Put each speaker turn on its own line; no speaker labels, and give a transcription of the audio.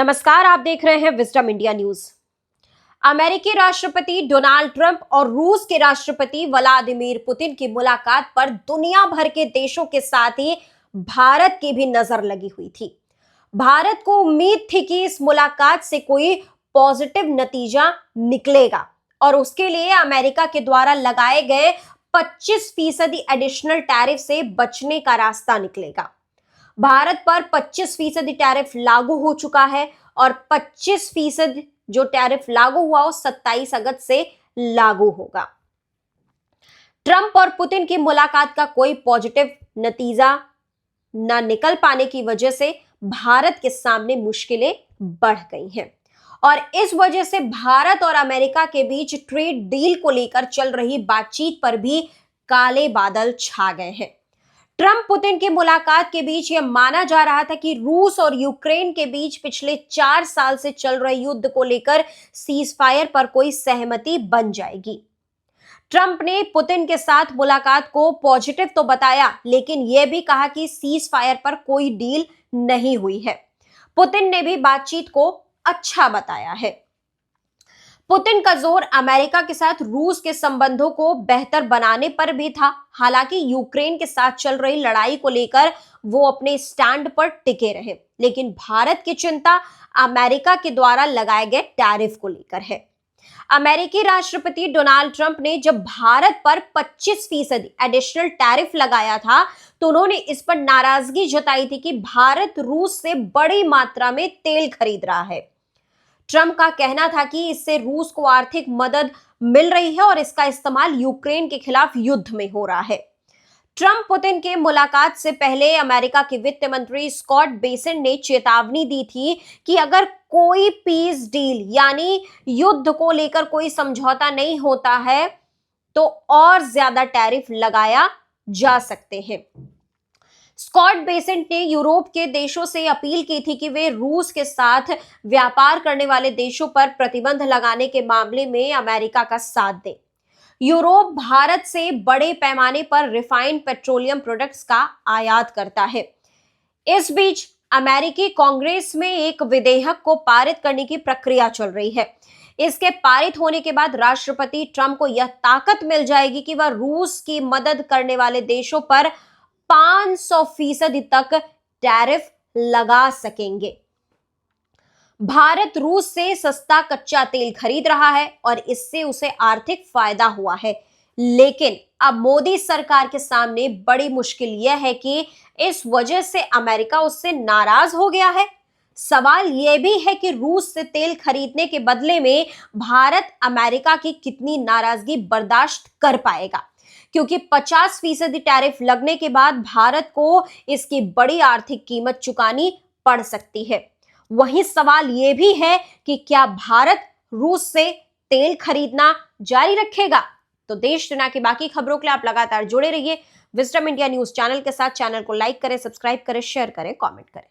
नमस्कार, आप देख रहे हैं विजडम इंडिया न्यूज। अमेरिकी राष्ट्रपति डोनाल्ड ट्रंप और रूस के राष्ट्रपति व्लादिमीर पुतिन की मुलाकात पर दुनिया भर के देशों के साथ ही भारत की भी नजर लगी हुई थी। भारत को उम्मीद थी कि इस मुलाकात से कोई पॉजिटिव नतीजा निकलेगा और उसके लिए अमेरिका के द्वारा लगाए गए 25% एडिशनल टैरिफ से बचने का रास्ता निकलेगा। भारत पर 25% टैरिफ लागू हो चुका है और 25% जो टैरिफ लागू हुआ वो 27 अगस्त से लागू होगा। ट्रंप और पुतिन की मुलाकात का कोई पॉजिटिव नतीजा न निकल पाने की वजह से भारत के सामने मुश्किलें बढ़ गई हैं और इस वजह से भारत और अमेरिका के बीच ट्रेड डील को लेकर चल रही बातचीत पर भी काले बादल छा गए हैं। ट्रंप पुतिन की मुलाकात के बीच यह माना जा रहा था कि रूस और यूक्रेन के बीच पिछले 4 साल से चल रहे युद्ध को लेकर सीज फायर पर कोई सहमति बन जाएगी। ट्रंप ने पुतिन के साथ मुलाकात को पॉजिटिव तो बताया, लेकिन यह भी कहा कि सीज फायर पर कोई डील नहीं हुई है। पुतिन ने भी बातचीत को अच्छा बताया है। पुतिन का जोर अमेरिका के साथ रूस के संबंधों को बेहतर बनाने पर भी था। हालांकि यूक्रेन के साथ चल रही लड़ाई को लेकर वो अपने स्टैंड पर टिके रहे, लेकिन भारत की चिंता अमेरिका के द्वारा लगाए गए टैरिफ को लेकर है। अमेरिकी राष्ट्रपति डोनाल्ड ट्रंप ने जब भारत पर 25% एडिशनल टैरिफ लगाया था तो उन्होंने इस पर नाराजगी जताई थी कि भारत रूस से बड़ी मात्रा में तेल खरीद रहा है। ट्रंप का कहना था कि इससे रूस को आर्थिक मदद मिल रही है और इसका इस्तेमाल यूक्रेन के खिलाफ युद्ध में हो रहा है। ट्रंप पुतिन के मुलाकात से पहले अमेरिका के वित्त मंत्री स्कॉट बेसेंट ने चेतावनी दी थी कि अगर कोई पीस डील यानी युद्ध को लेकर कोई समझौता नहीं होता है तो और ज्यादा टैरिफ लगाया जा सकते हैं। स्कॉट बेसेंट ने यूरोप के देशों से अपील की थी कि वे रूस के साथ व्यापार करने वाले देशों पर प्रतिबंध लगाने के मामले में अमेरिका का साथ दें। यूरोप भारत से बड़े पैमाने पर रिफाइंड पेट्रोलियम प्रोडक्ट्स का आयात करता है। इस बीच अमेरिकी कांग्रेस में एक विधेयक को पारित करने की प्रक्रिया चल रही है। इसके पारित होने के बाद राष्ट्रपति ट्रंप को यह ताकत मिल जाएगी कि वह रूस की मदद करने वाले देशों पर 500% तक टैरिफ लगा सकेंगे। भारत रूस से सस्ता कच्चा तेल खरीद रहा है और इससे उसे आर्थिक फायदा हुआ है, लेकिन अब मोदी सरकार के सामने बड़ी मुश्किल यह है कि इस वजह से अमेरिका उससे नाराज हो गया है। सवाल यह भी है कि रूस से तेल खरीदने के बदले में भारत अमेरिका की कितनी नाराजगी बर्दाश्त कर पाएगा, क्योंकि 50% टैरिफ लगने के बाद भारत को इसकी बड़ी आर्थिक कीमत चुकानी पड़ सकती है। वहीं सवाल यह भी है कि क्या भारत रूस से तेल खरीदना जारी रखेगा। तो देश दुनिया की बाकी खबरों के लिए आप लगातार जुड़े रहिए विजडम इंडिया न्यूज चैनल के साथ। चैनल को लाइक करें, सब्सक्राइब करें, शेयर करें, कमेंट करें।